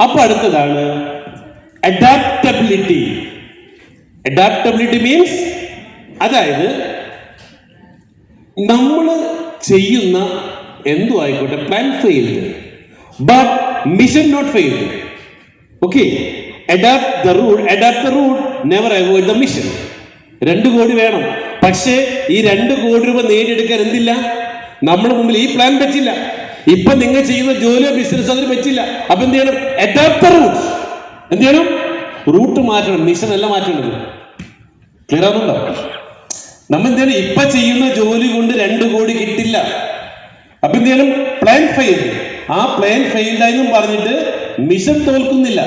അപ്പൊ അടുത്തതാണ് adaptability. Adaptability means, അതായത് നമ്മൾ ചെയ്യുന്ന എന്തു ആയിക്കോട്ടെ, plan failed but mission not failed. Okay, adapt the route never avoid the mission. 2 crore വേണം, പക്ഷേ ഈ 2 കോടി രൂപ നേടിയെടുക്കാൻ എന്തില്ല, നമ്മുടെ മുമ്പിൽ ഈ പ്ലാൻ പറ്റില്ല. ഇപ്പൊ നിങ്ങൾ ചെയ്യുന്ന ജോലിയോ ബിസിനസ് അതിന് പറ്റില്ല. അപ്പൊ എന്ത് ചെയ്യണം? Adapt the route. എന്ത് ചെയ്യണം? റൂട്ട് മാറ്റണം, മിഷൻ അല്ല മാറ്റേണ്ടത്. ക്ലിയർ ആവുന്നുണ്ടോ? നമ്മൾ എന്ത് ചെയ്യണം? ഇപ്പൊ ചെയ്യുന്ന ജോലി കൊണ്ട് 2 കോടി കിട്ടില്ല. അപ്പൊ എന്ത് ചെയ്യണം? Plan failed. ആ പ്ലാൻ ഫെയിൽഡ് ആയെന്നും പറഞ്ഞിട്ട് മിഷൻ തോൽക്കുന്നില്ല.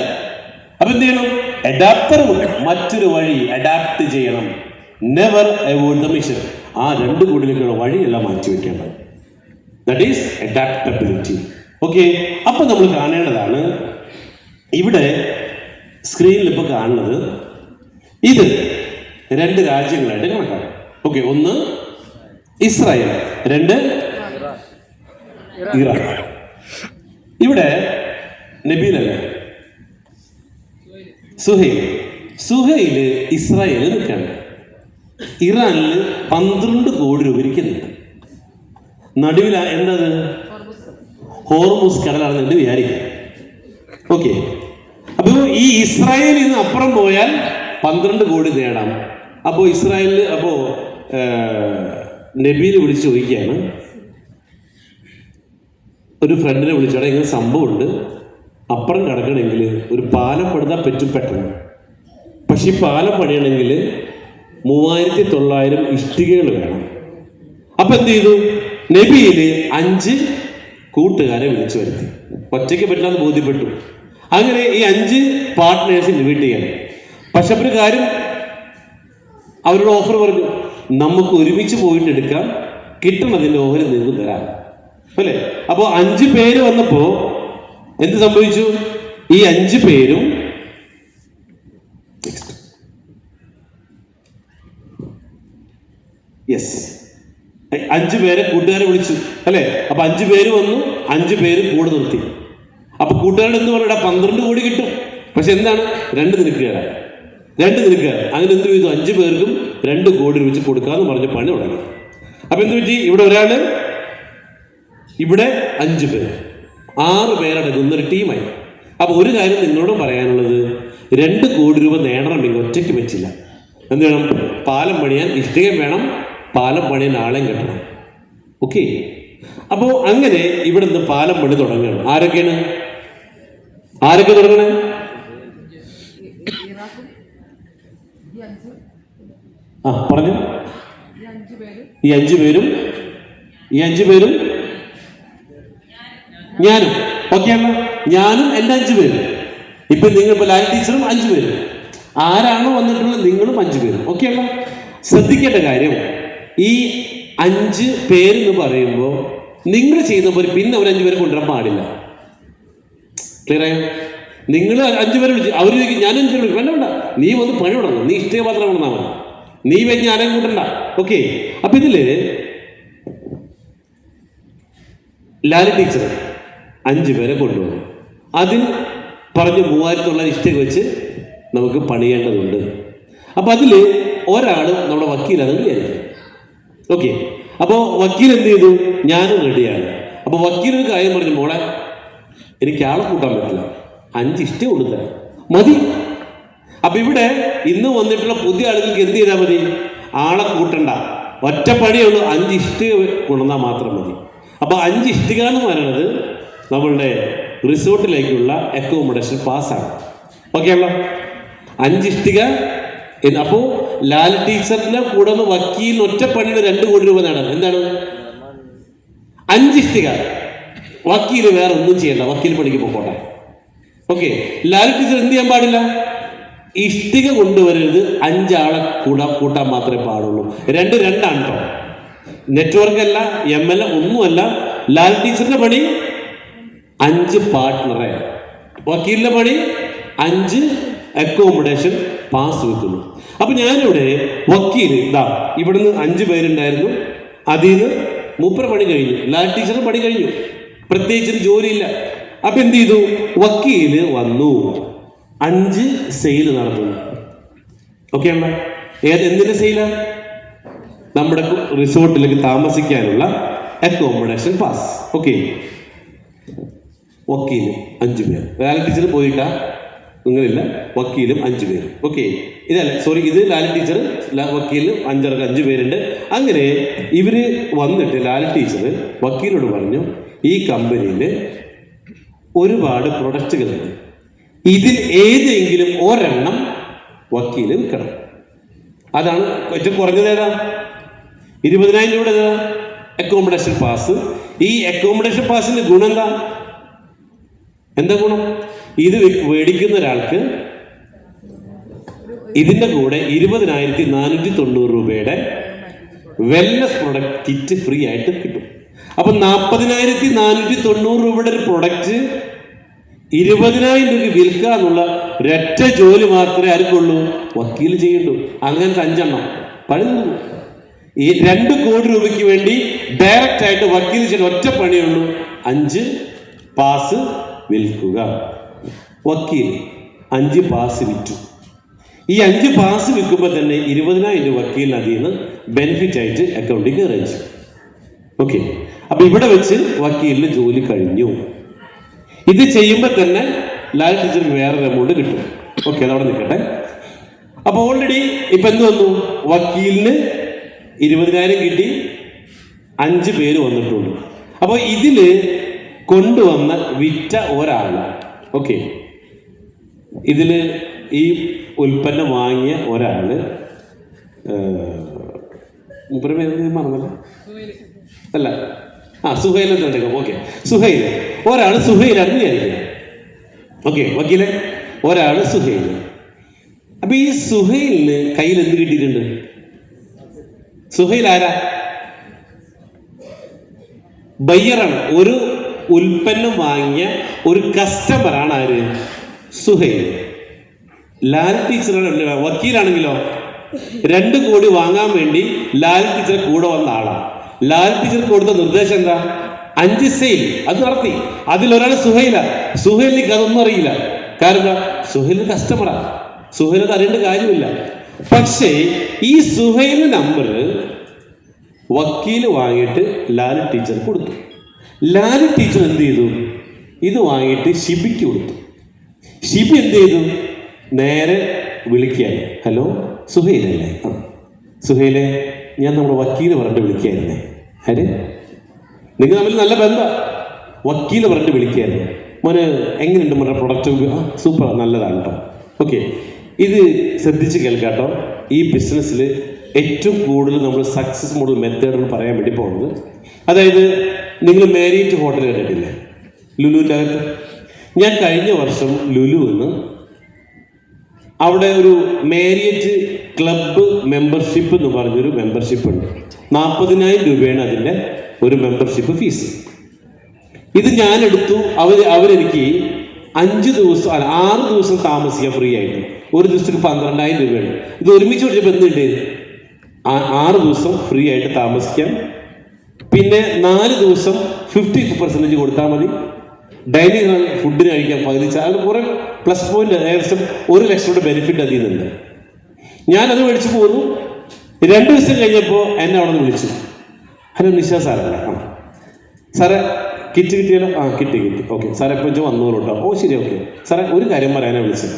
അപ്പൊ എന്ത് ചെയ്യണം? അഡാപ്റ്റ് ദ റൂട്ട്, മറ്റൊരു വഴി അഡാപ്റ്റ് ചെയ്യണം. Never avoid the mission. ആ 2 കോടിയിലേക്കുള്ള വഴിയെല്ലാം മാറ്റി വെക്കേണ്ടത്. That is adaptability. ഓക്കെ, അപ്പൊ നമ്മൾ കാണേണ്ടതാണ്, ഇവിടെ സ്ക്രീനിൽ ഇപ്പൊ കാണുന്നത് ഇത് 2 രാജ്യങ്ങളായിട്ട് കണക്കാക്കാം. ഓക്കെ, ഒന്ന് ഇസ്രായേൽ, 2 ഇറാൻ. ഇവിടെ നബീലല്ലേ, സുഹൈല് ഇസ്രായേൽ നിൽക്കുകയാണ്. ഇറാനിൽ 12 കോടി രൂപ ഇരിക്കുന്നുണ്ട്. നടുവിൽ എന്തത്? ഹോർമുസ് കടലാണെന്ന് വിചാരിക്കുക. ഓക്കെ, അപ്പോൾ ഈ ഇസ്രായേലിൽ നിന്ന് അപ്പുറം പോയാൽ 12 കോടി നേടാം. അപ്പോൾ ഇസ്രായേലിൽ നബീൽ വിളിച്ച് ചോദിക്കുകയാണ്, ഒരു ഫ്രണ്ടിനെ വിളിച്ചോടെ ഇങ്ങനെ സംഭവമുണ്ട്, അപ്പുറം കിടക്കണമെങ്കിൽ ഒരു പാലം പണിതാൽ പറ്റും പെട്ടെന്ന്. പക്ഷെ ഈ പാലം പണിയണമെങ്കിൽ 3900 ഇഷ്ടികകൾ വേണം. അപ്പൊ എന്ത് ചെയ്തു? നബിയില് 5 കൂട്ടുകാരെ വിളിച്ചു വരുത്തി. ഒറ്റയ്ക്ക് പറ്റില്ലാന്ന് ബോധ്യപ്പെട്ടു. അങ്ങനെ ഈ 5 പാർട്ട്നേഴ്സ് ഇൻവൈറ്റ് ചെയ്യണം. പക്ഷെ ഒരു കാര്യം, അവരോട് ഓഫർ പറഞ്ഞു, നമുക്ക് ഒരുമിച്ച് പോയിട്ട് എടുക്കാം, കിട്ടണതിന്റെ ഓഹരി നിങ്ങൾക്ക് തരാം അല്ലേ. അപ്പോൾ 5 പേര് വന്നപ്പോ എന്ത് സംഭവിച്ചു? ഈ 5 പേരും യെസ് 5 പേരെ കൂട്ടുകാരെ വിളിച്ചു അല്ലേ. അപ്പൊ 5 പേര് വന്നു, 5 പേര് കൂടെ നിർത്തി. അപ്പൊ കൂട്ടുകാരുടെ എന്ത് പറഞ്ഞാ 12 കോടി കിട്ടും. പക്ഷെ എന്താണ്? 2 നിൽക്കുകയാണ്. അങ്ങനെ എന്ത് ചെയ്തു? 5 പേർക്കും 2 കോടി വെച്ച് കൊടുക്കാന്ന് പറഞ്ഞ് പണി തുടങ്ങി. അപ്പൊ എന്ത് പറ്റി? ഇവിടെ ഒരാള്, ഇവിടെ 5 പേര്, 6 പേരടങ്ങുന്ന ഒരു ടീമായി. അപ്പൊ ഒരു കാര്യം നിങ്ങളോട് പറയാനുള്ളത്, 2 കോടി രൂപ നേടണമെങ്കിൽ ഒറ്റയ്ക്ക് പറ്റില്ല. എന്ത് വേണം? പാലം പണിയാൻ ഇഷ്ടികം വേണം, പാലം പണിയാൻ ആളെയും കെട്ടണം. ഓക്കെ, അപ്പോ അങ്ങനെ ഇവിടെ നിന്ന് പാലം പണി തുടങ്ങുകയാണ്. ആരൊക്കെ തുടങ്ങണേ? പറഞ്ഞു. ഈ 5 പേരും ഞാനും. ഓക്കെയാണോ? ഞാനും എൻ്റെ 5 പേരും. ഇപ്പൊ നിങ്ങൾ ഇപ്പൊ ലാൽ ടീച്ചറും 5 പേരും. ആരാണോ വന്നിട്ടുള്ളത് നിങ്ങളും 5 പേരും. ഓക്കെയാണോ? ശ്രദ്ധിക്കേണ്ട കാര്യം, ഈ 5 പേരെന്ന് പറയുമ്പോൾ നിങ്ങൾ ചെയ്യുന്ന പോലെ പിന്നെ അവർ 5 പേരെ കൊണ്ടുവരാൻ പാടില്ല. ക്ലിയർ ആയോ? നിങ്ങൾ 5 പേരെ വിളിച്ചു, അവർ ചോദിക്കും ഞാൻ 5 പേര് വിളിക്കും. വേണ്ട, നീ വന്ന് പണി തുടങ്ങും, നീ ഇഷ്ടേ മാത്രം കൊണ്ടാൽ മതി, നീ വെഞ്ഞ് ആരെയും കൂട്ടണ്ട. ഓക്കെ, അപ്പൊ ഇതില് ലാൽ ടീച്ചർ 5 പേരെ കൊണ്ടുവന്നു. അതിൽ പറഞ്ഞ് 3000 ഇഷ്ടം വെച്ച് നമുക്ക് പണിയേണ്ടതുണ്ട്. അപ്പൊ അതില് ഒരാൾ നമ്മുടെ വക്കീലാണെന്ന് വിചാരിക്കും. ഓക്കെ, അപ്പോൾ വക്കീൽ എന്ത് ചെയ്തു? ഞാനും റെഡിയാണ്. അപ്പൊ വക്കീൽ ഒരു കാര്യം പറഞ്ഞു, മോളെ എനിക്ക് ആളെ കൂട്ടാൻ പറ്റില്ല, 5 ഇഷ്ടം കൊടുത്തരാം മതി. അപ്പൊ ഇവിടെ ഇന്ന് വന്നിട്ടുള്ള പുതിയ ആളുകൾക്ക് എന്ത് ചെയ്താൽ മതി? ആളെ കൂട്ടണ്ട, ഒറ്റ പണിയുള്ളൂ, 5 ഇഷ്ടിക കൊണ്ടുവന്നാൽ മാത്രം മതി. അപ്പൊ 5 ഇഷ്ടിക എന്ന് പറയുന്നത് നമ്മളുടെ റിസോർട്ടിലേക്കുള്ള അക്കോമഡേഷൻ പാസ്സാണ്. ഓക്കെ ആണല്ലോ? 5 ഇഷ്ടിക. അപ്പോ ലാൽ ടീച്ചറിന്റെ കൂടെ വക്കീലിന് ഒറ്റ പണിയുടെ 2 കോടി രൂപ നേടാൻ എന്താണ്? 5 ഇഷ്ടിക. വക്കീല് വേറെ ഒന്നും ചെയ്യണ്ട, വക്കീൽ പണിക്ക് പോകട്ടെ. ഓക്കെ, ലാൽ ടീച്ചർ എന്ത് ചെയ്യാൻ പാടില്ല? ഇഷ്ടിക കൊണ്ടുവരരുത്, 5 ആളെ കൂട്ടാൻ മാത്രമേ പാടുള്ളൂ. 2 ആണ് കേട്ടോ. നെറ്റ്വർക്ക് അല്ല, MLA ഒന്നുമല്ല. ലാൽ ടീച്ചറിന്റെ പണി 5 പാർട്ട്ണറെ, വക്കീലിന്റെ പണി 5 അക്കോമഡേഷൻ പാസ് വെക്കുന്നു. അപ്പൊ ഞാനിവിടെ വക്കീൽ ഇവിടുന്ന് 5 പേരുണ്ടായിരുന്നു, അതിൽ നിന്ന് മൂപ്പര പണി കഴിഞ്ഞു, ലാൽ ടീച്ചറിന് പണി കഴിഞ്ഞു, പ്രത്യേകിച്ച് ജോലിയില്ല. അപ്പൊ എന്ത് ചെയ്തു? വക്കീല് വന്നു, 5 സെയിൽ നടത്തുന്നു. ഓക്കെ അമ്മ? എന്തിന്റെ സെയിലാണ്? നമ്മുടെ റിസോർട്ടിലേക്ക് താമസിക്കാനുള്ള അക്കോമഡേഷൻ പാസ്. ഓക്കെ, വക്കീല് 5 പേർ. ലാൽ ടീച്ചർ പോയിട്ടാ, നിങ്ങളില്ല, വക്കീലും 5 പേര്. ഓക്കെ, ഇതല്ല, സോറി, ഇത് ലാൽ ടീച്ചർ, വക്കീലും 5 പേരുണ്ട്. അങ്ങനെ ഇവര് വന്നിട്ട് ലാൽ ടീച്ചർ വക്കീലിനോട് പറഞ്ഞു, ഈ കമ്പനിയിൽ ഒരുപാട് പ്രൊഡക്റ്റുകളുണ്ട്, ഇതിൽ ഏതെങ്കിലും ഒരെണ്ണം വക്കീല് വിൽക്കണം. അതാണ് ഏറ്റവും കുറഞ്ഞത്. ഏതാ? 20,000 രൂപയുടെ ഏതാ? Accommodation pass. ഈ അക്കോമഡേഷൻ പാസിന്റെ ഗുണം എന്താ? എന്താ ഗുണം? ഇത് മേടിക്കുന്ന ഒരാൾക്ക് ഇതിന്റെ കൂടെ 20,490 രൂപയുടെ വെൽനസ് പ്രൊഡക്റ്റ് കിറ്റ് ഫ്രീ ആയിട്ട് കിട്ടും. അപ്പൊ 40,490 രൂപയുടെ ഒരു പ്രൊഡക്റ്റ് 20,000 രൂപ വിൽക്കുക എന്നുള്ള ഒരൊറ്റ ജോലി മാത്രമേ ആർക്കുള്ളൂ? വക്കീൽ ചെയ്യുള്ളൂ. അങ്ങനത്തെ 5 എണ്ണം പഴുതു. ഈ 2 കോടി രൂപയ്ക്ക് വേണ്ടി ഡയറക്റ്റ് ആയിട്ട് വക്കീൽ ചെയ്യുന്ന ഒറ്റ പണിയുള്ളൂ, 5 പാസ് വിൽക്കുക. വക്കീൽ 5 പാസ് വിറ്റു. ഈ 5 പാസ് വിൽക്കുമ്പോൾ തന്നെ 20,000 രൂപ വക്കീലിന് അതിൽ നിന്ന് ബെനിഫിറ്റ് ആയിട്ട് അക്കൗണ്ടിൽ കയറുകയും ചെയ്യും. ഓക്കെ, അപ്പൊ ഇവിടെ വെച്ച് വക്കീലിന് ജോലി കഴിഞ്ഞു. ഇത് ചെയ്യുമ്പോൾ തന്നെ ലാൽ ടീച്ചർക്ക് വേറൊരു എമൗണ്ട് കിട്ടും. ഓക്കെ, അതവിടെ നിൽക്കട്ടെ. അപ്പൊ ഓൾറെഡി ഇപ്പൊ എന്ത് വന്നു? വക്കീലിന് 20,000 കിട്ടി, 5 പേര് വന്നിട്ടുണ്ട്. അപ്പോൾ ഇതില് കൊണ്ടുവന്ന വിറ്റ ഒരാള്, ഓക്കെ, ഇതില് ഈ ഉൽപ്പന്നം വാങ്ങിയ ഒരാള്, മറന്നല്ല, അല്ല, സുഹൈൽ എന്ന് എടുക്കാം. ഓക്കെ, സുഹൈൽ, ഒരാള് സുഹൈലാണെന്ന് വിചാരിക്കുക. ഓക്കെ, വക്കീലെ, ഒരാള് സുഹൈൽ. അപ്പൊ ഈ സുഹൈലിന് കയ്യിൽ എന്ത് കിട്ടിയിട്ടുണ്ട്? സുഹൈൽ ആരാ? ബയ്യറാണ്. ഒരു ഉൽപ്പന്നം വാങ്ങിയ ഒരു കസ്റ്റമറാണ് ആര്? സുഹൈൽ. ലാൽ ടീച്ചറാണ് വക്കീലാണെങ്കിലോ 2 കോടി വാങ്ങാൻ വേണ്ടി ലാൽ ടീച്ചർ കൂടെ വന്ന ആളാണ്. ലാൽ ടീച്ചർ കൊടുത്ത നിർദ്ദേശം എന്താ? 5 സെയിൽ അത് നടത്തി. അതിലൊരാൾ സുഹൈല. സുഹൈലിക്ക് അതൊന്നും അറിയില്ല. കാരണം സുഹൈൽ കസ്റ്റമറാണ്, സുഹൈൽ അത് അറിയേണ്ട കാര്യമില്ല. പക്ഷേ ഈ സുഹൈലിന്റെ നമ്പർ വക്കീൽ വാങ്ങിയിട്ട് ലാൽ ടീച്ചർ കൊടുത്തു. ലാൽ ടീച്ചർ എന്ത് ചെയ്തു? ഇത് വാങ്ങിയിട്ട് ഷിബിക്ക് കൊടുത്തു. ഷിബി എന്ത് ചെയ്തു? നേരെ വിളിക്കുകയാണ്. ഹലോ, സുഹൈലല്ലേ? സുഹൈലെ, ഞാൻ നമ്മുടെ വക്കീല് പറഞ്ഞിട്ട് വിളിക്കായിരുന്നേ. ആര്? നിങ്ങൾ തമ്മിൽ നല്ല ബന്ധം. വക്കീല് പറഞ്ഞിട്ട് വിളിക്കായിരുന്നു. മോന് എങ്ങനെയുണ്ട് മോനെ പ്രൊഡക്റ്റ്? സൂപ്പർ, നല്ലതാണ് കേട്ടോ. ഓക്കെ, ഇത് ശ്രദ്ധിച്ച് കേൾക്കാട്ടോ. ഈ ബിസിനസ്സിൽ ഏറ്റവും കൂടുതൽ നമ്മൾ സക്സസ് മോഡൽ മെത്തേഡ് പറയാൻ വേണ്ടി പോകുന്നത്, അതായത് നിങ്ങൾ മാരിയറ്റ് ഹോട്ടൽ കണ്ടിട്ടില്ലേ? ലുലുവിൻ്റെ അകത്ത്. ഞാൻ കഴിഞ്ഞ വർഷം ലുലുവിന്ന് അവിടെ ഒരു മാരിയറ്റ് ക്ലബ്ബ് മെമ്പർഷിപ്പ് എന്ന് പറഞ്ഞൊരു മെമ്പർഷിപ്പ് ഉണ്ട്. 40,000 രൂപയാണ് അതിൻ്റെ ഒരു മെമ്പർഷിപ്പ് ഫീസ്. ഇത് ഞാൻ എടുത്തു. അവരെനിക്ക് 5 ദിവസം 6 ദിവസം താമസിക്കാൻ ഫ്രീ ആയിട്ട്. ഒരു ദിവസത്തിന് 12,000 രൂപയാണ്. ഇത് ഒരുമിച്ച് പഠിച്ചപ്പോൾ എന്തുണ്ട്? 6 ദിവസം ഫ്രീ ആയിട്ട് താമസിക്കാം. പിന്നെ 4 ദിവസം 50% കൊടുത്താൽ മതി. ഡൈനിങ് ഹാൾ ഫുഡിന് കഴിക്കാൻ 15. അത് കുറേ പ്ലസ് പോയിന്റ്, ഏകദേശം 1 ലക്ഷം രൂപയുടെ ബെനിഫിറ്റ് അതിൽ നിന്നുണ്ട്. ഞാനത് മേടിച്ചു പോന്നു. 2 ദിവസം കഴിഞ്ഞപ്പോൾ എന്നെ അവിടെ നിന്ന് വിളിച്ചു. ഹലോ, നിഷ സാറല്ലേ? സാറേ, കിറ്റ് കിട്ടിയാലോ? കിട്ടി. ഓക്കെ സാറേ, എപ്പോൾ വെച്ചാൽ വന്നോളൂ കേട്ടോ. ഓ ശരി, ഓക്കെ സാറേ. ഒരു കാര്യം പറയാനാണ് വിളിച്ചത്.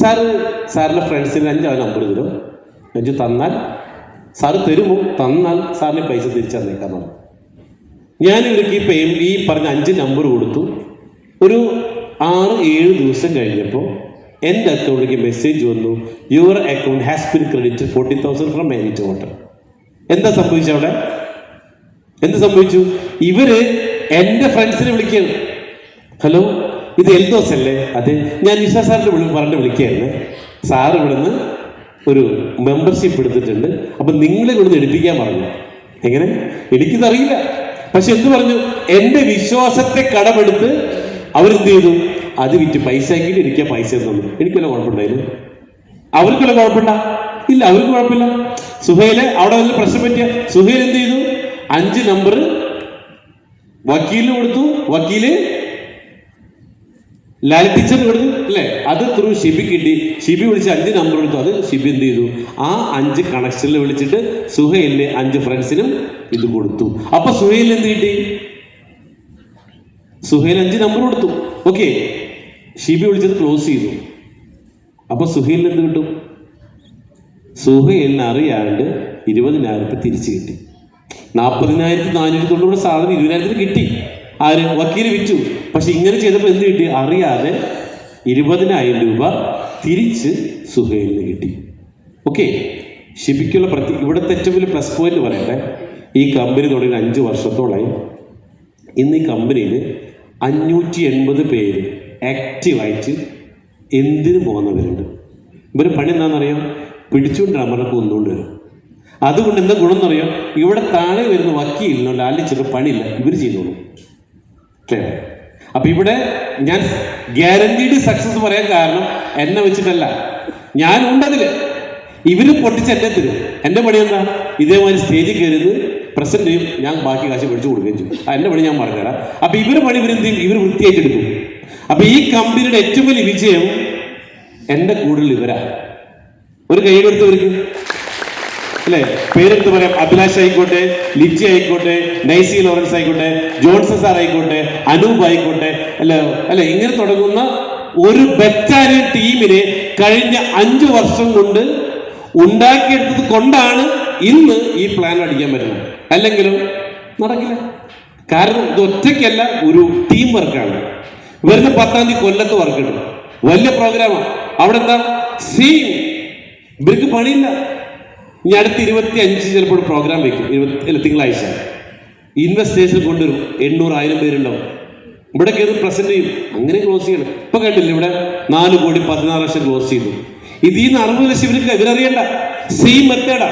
സാറിൻ്റെ ഫ്രണ്ട്സിന് 5 നമ്പർ തരും. 5 തന്നാൽ സാറ് തരുമോ? തന്നാൽ സാറിന് പൈസ തിരിച്ചു തന്നേക്കാൻ പറഞ്ഞു. ഞാൻ ഇവർക്ക് ഈ പറഞ്ഞ 5 നമ്പർ കൊടുത്തു. ഒരു 6-7 ദിവസം കഴിഞ്ഞപ്പോൾ എൻ്റെ അക്കൗണ്ടിലേക്ക് മെസ്സേജ് വന്നു, your account has been credit 40,000 from Marriott hotel. എന്താ സംഭവിച്ചത് അവിടെ? എന്ത് സംഭവിച്ചു? ഇവര് എൻ്റെ ഫ്രണ്ട്സിനെ വിളിക്കുകയാണ്. ഹലോ, ഇത് എൽദോസ് അല്ലേ? അതെ, ഞാൻ നിഷ സാറിൻ്റെ പറഞ്ഞിട്ട് വിളിക്കുകയായിരുന്നു. സാറ് ഇവിടുന്ന് ഒരു മെമ്പർഷിപ്പ് എടുത്തിട്ടുണ്ട്, അപ്പം നിങ്ങളെ ഇവിടുന്ന് എടുപ്പിക്കാൻ പറഞ്ഞു. എങ്ങനെ? എനിക്കിതറിയില്ല. പക്ഷെ എന്ത് പറഞ്ഞു? എൻ്റെ വിശ്വാസത്തെ കടമെടുത്ത് അവരെന്ത് ചെയ്തു? അത് വിറ്റ് പൈസ ആക്കിയിട്ട് എനിക്ക് പൈസ തന്നു. എനിക്കല്ല കുഴപ്പമുണ്ടായിരുന്നു. അവർക്കല്ല കുഴപ്പമുണ്ട? ഇല്ല, അവർക്ക് കുഴപ്പമില്ല. സുഹൈല് അവിടെ വല്ല പ്രശ്നം പറ്റിയ സുഹൈൽ എന്ത് ചെയ്തു? 5 നമ്പർ വക്കീലിന് കൊടുത്തു. വക്കീല് ലാലി ടീച്ചർ കൊടുത്തു അല്ലേ, അത് ത്രൂ ഷിബി കിട്ടി. ഷിബി വിളിച്ച് 5 നമ്പർ എടുത്തു. അത് ഷിബി എന്ത് ചെയ്തു, ആ 5 കണക്ഷനിൽ വിളിച്ചിട്ട് സുഹൈലിന്റെ 5 ഫ്രണ്ട്സിനും ഇത് കൊടുത്തു. അപ്പൊ സുഹൈൽ എന്ത് കിട്ടി, സുഹൈൽ 5 നമ്പർ കൊടുത്തു. ഓക്കെ, ഷിബി വിളിച്ചത് ക്ലോസ് ചെയ്തു. അപ്പൊ സുഹൈലിന് എന്ത് കിട്ടും, സുഹൈലിന് അറിയാണ്ട് 20,000 തിരിച്ചു കിട്ടി. 40,490 സാധനം 20,000 കിട്ടി. ആര്, വക്കീൽ വിറ്റു. പക്ഷെ ഇങ്ങനെ ചെയ്തപ്പോൾ എന്ത് കിട്ടി, അറിയാതെ 20,000 രൂപ തിരിച്ച് സുഹൈലിന് കിട്ടി. ഓക്കെ, ഷിബിക്കുള്ള ഇവിടുത്തെ ഏറ്റവും വലിയ പ്ലസ് പോയിന്റ് പറയട്ടെ, ഈ കമ്പനി തുടങ്ങി 5 വർഷത്തോളമായി. ഇന്ന് ഈ കമ്പനിയിൽ 580 പേര് ആക്റ്റീവായിട്ട് എന്തിനു പോകുന്നവരുണ്ട്. ഇവർ പണി എന്താണെന്നറിയാം, പിടിച്ചുകൊണ്ട് അമറൊക്കെ ഒന്നുകൊണ്ട് വരും. അതുകൊണ്ട് എന്താ ഗുണം എന്നറിയാം, ഇവിടെ താഴെ വരുന്ന വക്കീലിനോ ലാലിച്ചിട്ട് പണിയില്ല, ഇവർ ചെയ്തോളൂ. ക്ലിയർ? അപ്പൊ ഇവിടെ ഞാൻ ഗ്യാരണ്ടീഡ് സക്സസ് പറയാൻ കാരണം എന്നെ വെച്ചിട്ടല്ല, ഞാനുണ്ടതില്. ഇവര് പൊട്ടിച്ച് എന്നെ തരും. എൻ്റെ പണി എന്താ, ഇതേമാതിരി സ്റ്റേജിൽ കയറുന്നത് പ്രസന്റ് ചെയ്യും, ഞാൻ ബാക്കി കാശ് മേടിച്ച് കൊടുക്കുകയും ചെയ്യും. എൻ്റെ പണി ഞാൻ പറഞ്ഞുതരാം. അപ്പൊ ഇവര് പണി ഇവരെന്ത് ചെയ്യും, ഇവർ വൃത്തിയായിട്ടെടുക്കും. അപ്പൊ ഈ കമ്പനിയുടെ ഏറ്റവും വലിയ വിജയം എൻ്റെ കൂടുതൽ ഇവരാ. ഒരു കൈ കൊടുത്തവർക്ക് അല്ലേ, പേരെടുത്ത് പറയാം, അഭിലാഷ് ആയിക്കോട്ടെ, ലിജി ആയിക്കോട്ടെ, നൈസി ലോറൻസ് ആയിക്കോട്ടെ, ജോൺസൺ സാർ ആയിക്കോട്ടെ, അനൂപ് ആയിക്കോട്ടെ, അല്ലെ ഇങ്ങനെ തുടങ്ങുന്ന ഒരു ബറ്റാലിയൻ ടീമിനെ കഴിഞ്ഞ 5 വർഷം കൊണ്ട് ഉണ്ടാക്കിയെടുത്തത് കൊണ്ടാണ് ഇന്ന് ഈ പ്ലാൻ അടിക്കാൻ പറ്റുന്നത്. അല്ലെങ്കിലും നടക്കില്ല. കാരണം ഇത് ഒറ്റയ്ക്കല്ല, ഒരു ടീം വർക്കാണ്. വരുന്ന 10-ാം തീയതി കൊല്ലത്ത് വർക്കുണ്ട്, വലിയ പ്രോഗ്രാമാണ്. അവിടെ എന്താ സെയിം, ഇവർക്ക് പണിയില്ല. ഇനി അടുത്ത് 25 ചിലപ്പോൾ പ്രോഗ്രാം വയ്ക്കും, തിങ്കളാഴ്ച ഇൻവെസ്റ്റേഴ്സ് കൊണ്ടുവരും. 800-1000 പേരുണ്ടാവും. ഇവിടെ കയറി പ്രസന്റ് ചെയ്യും, അങ്ങനെ ക്ലോസ് ചെയ്യണം. ഇപ്പൊ കണ്ടില്ല, ഇവിടെ 4 കോടി 16 ലക്ഷം ക്ലോസ് ചെയ്തു. ഇതിൽ നിന്ന് 60 ലക്ഷം ഇവരറിയണ്ട, സെയിം മെത്തേഡാ.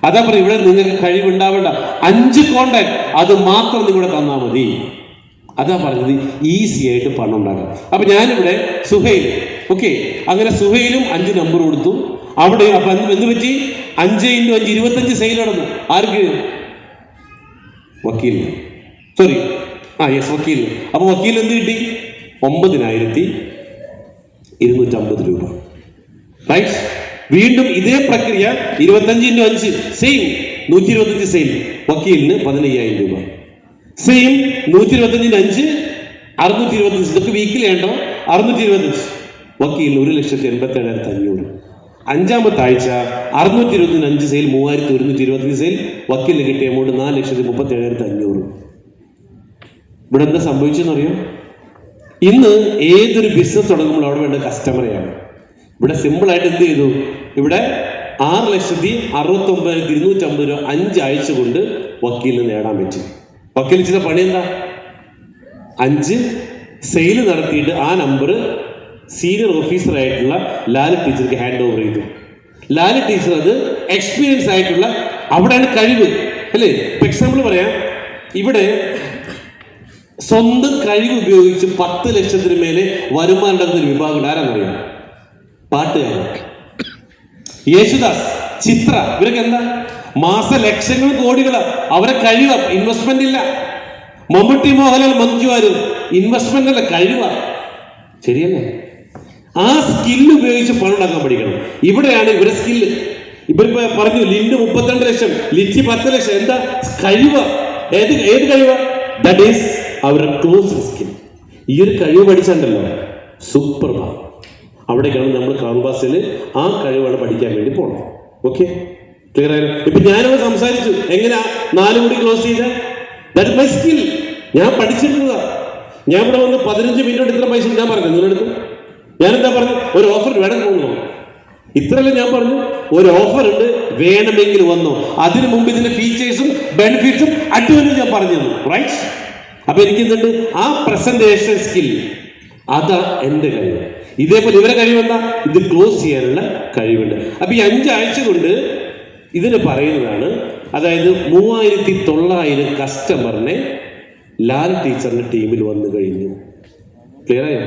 അതാ പറയും, ഇവിടെ നിങ്ങൾക്ക് കഴിവുണ്ടാവേണ്ട, 5 കോണ്ടാക്ട് അത് മാത്രം നിങ്ങളുടെ തന്നാൽ മതി. അതാ പറഞ്ഞത്, ഈസി ആയിട്ട് പണം ഉണ്ടാക്കാം. അപ്പൊ ഞാനിവിടെ സുഹൈൽ, ഓക്കെ, അങ്ങനെ സുഹൈലും 5 നമ്പർ കൊടുത്തു. അവിടെ അപ്പൊ എന്ത് പറ്റി, 5 × 5 25 സെയിൽ നടന്നു. ആർക്ക്, വക്കീലിന്. സോറി, യെസ്, വക്കീലിന്. അപ്പൊ വക്കീൽ എന്ത് കിട്ടി, 9,250 രൂപ. റൈറ്റ്. വീണ്ടും ഇതേ പ്രക്രിയ 25 × 5 സെയിം 125 സെയിൽ, വക്കീലിന് 15,000 രൂപ. സെയിം 125 × 5 625. ഇതൊക്കെ വീക്കിലി ഉണ്ടോ, 625. വക്കീലിന് 1,87,500. 5-ാമത്തെ ആഴ്ച 625 സെയിൽ, 3,125 സെയിൽ, വക്കീലിന് കിട്ടിയ എമൗണ്ട് 4,37,500. ഇവിടെ എന്താ സംഭവിച്ചെന്നറിയാം, ഇന്ന് ഏതൊരു ബിസിനസ് തുടങ്ങുമ്പോൾ അവിടെ വേണ്ട കസ്റ്റമറെയാണ്. ഇവിടെ സിമ്പിളായിട്ട് എന്ത് ചെയ്തു, ഇവിടെ 6,69,250 രൂപ 5 ആഴ്ച കൊണ്ട് വക്കീലിന് നേടാൻ പറ്റി. വക്കീൽ ചെയ്ത പണി എന്താ, 5 സെയിൽ നടത്തിയിട്ട് ആ നമ്പർ സീനിയർ ഓഫീസറായിട്ടുള്ള ലാലി ടീച്ചർക്ക് ഹാൻഡ് ഓവർ ചെയ്തു. ലാലി ടീച്ചർ അത് എക്സ്പീരിയൻസ് ആയിട്ടുള്ള, അവിടെയാണ് കഴിവ് അല്ലേ. ഇപ്പൊ എക്സാമ്പിൾ പറയാം, ഇവിടെ സ്വന്തം കഴിവ് ഉപയോഗിച്ച് 10 ലക്ഷത്തിന് മേലെ വരുമാനം ഉണ്ടാക്കുന്ന ഒരു വിഭാഗം ആരാന്നറിയാം, പാട്ടുകാരൻ. യേശുദാസ്, ചിത്ര, ഇവരൊക്കെ എന്താ മാസ ലക്ഷങ്ങൾ കോടികള്. അവരെ കഴിവ്, ഇൻവെസ്റ്റ്മെന്റ് ഇല്ല. മമ്മൂട്ടി, മോഹൻലാൽ, മഞ്ജു വാര്യർ, ഇൻവെസ്റ്റ്മെന്റ് അല്ല, കഴിവാ. ശരിയല്ലേ? ആ സ്കില്ല് ഉപയോഗിച്ച് പണം ഉണ്ടാക്കാൻ പഠിക്കണം. ഇവിടെയാണ് ഇവരുടെ സ്കില്ല്. ഇവരിപ്പോ പറഞ്ഞു, ലിൻഡ് 32 ലക്ഷം, ലിറ്റി 10 ലക്ഷം. എന്താ കഴിവ്, ഏത് കഴിവ്, ദാറ്റ് ഈസ് അവരുടെ ക്ലോസ് സ്കിൽ. ഈ ഒരു കഴിവ് പഠിച്ചിട്ടുണ്ടല്ലോ, സൂപ്പർ ഭാ. അവിടേക്കാണ് നമ്മൾ ക്യാമ്പസിൽ ആ കഴിവാണ് പഠിക്കാൻ വേണ്ടി പോകണം. ഓക്കെ, ക്ലിയർ ആയാലും. ഇപ്പൊ ഞാനവിടെ സംസാരിച്ചു, എങ്ങനെയാ 4 കോടി ക്ലോസ് ചെയ്ത, ദാറ്റ് മൈ സ്കിൽ. ഞാൻ പഠിച്ചിട്ടുള്ളതാ. ഞാൻ ഇവിടെ വന്ന് 15 മിനിറ്റ് ഇത്ര പൈസ ഞാൻ പറഞ്ഞു നിങ്ങളെടുത്ത്. ഞാനെന്താ പറഞ്ഞു, ഒരു ഓഫർ വേണം തോന്നുന്നു, ഇത്രയല്ലേ ഞാൻ പറഞ്ഞു. ഒരു ഓഫർ ഉണ്ട്, വേണമെങ്കിൽ വന്നോ. അതിനു മുമ്പ് ഇതിന്റെ ഫീച്ചേഴ്സും ബെനിഫിറ്റ്സും അഡ്വാൻറ്റേജ് ഞാൻ പറഞ്ഞു തന്നു. റൈറ്റ്. അപ്പൊ എനിക്ക് എന്തുണ്ട്, ആ പ്രസന്റേഷൻ സ്കിൽ, അതാ എൻ്റെ കഴിവ്. ഇതേപോലെ ഇവരെ കഴിവെന്താ, ഇത് ക്ലോസ് ചെയ്യാനുള്ള കഴിവുണ്ട്. അപ്പൊ ഈ 5 ആഴ്ച കൊണ്ട് ഇതിന് പറയുന്നതാണ്, അതായത് 3,900 കസ്റ്റമറിനെ ലാൽ ടീച്ചറിന്റെ ടീമിൽ വന്നു കഴിഞ്ഞു. ക്ലിയർ ആയോ?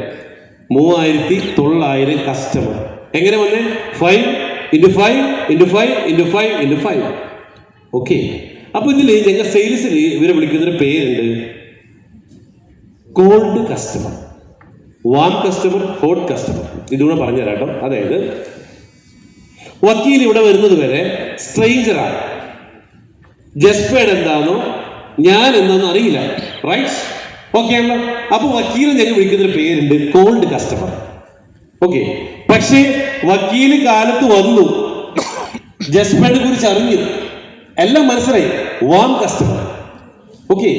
3,900 കസ്റ്റമർ. എങ്ങനെ വന്നേ? 5 × 5 × 5 × 5 × 5. ഓക്കെ. അപ്പൊ ഇതില് ഞങ്ങൾ സെയിൽസിൽ ഇവരെ വിളിക്കുന്നൊരു പേരുണ്ട്, cold customer. Warm customer, hot customer. ഇതുകൂടെ പറഞ്ഞുതരാം കേട്ടോ. അതായത് വക്കീൽ ഇവിടെ വരുന്നത് വരെ സ്ട്രേഞ്ചറാണ്. ജസ്പേഡ് എന്താണോ ഞാൻ എന്താണെന്ന് അറിയില്ല. റൈറ്റ്? ഓക്കെ ആണല്ലോ. അപ്പൊ വക്കീലിനെ ഞങ്ങൾ വിളിക്കുന്നൊരു പേരുണ്ട്, കോൾഡ് കസ്റ്റമർ. ഓക്കെ. പക്ഷേ വക്കീല് കാലത്ത് വന്നു, ജസ്പേഡിനെ കുറിച്ച് അറിഞ്ഞു, എല്ലാം മനസ്സിലായി, വാം കസ്റ്റമർ. ഓക്കെ,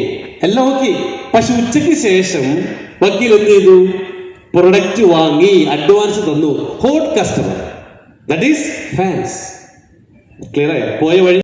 എല്ലാം ഓക്കെ. പക്ഷെ ഉച്ചയ്ക്ക് ശേഷം വക്കീൽ എന്ത് ചെയ്തു? പ്രൊഡക്റ്റ് വാങ്ങി അഡ്വാൻസ് തന്നു. Hot customer, that is fans. Clear ആയോ? പോയ വഴി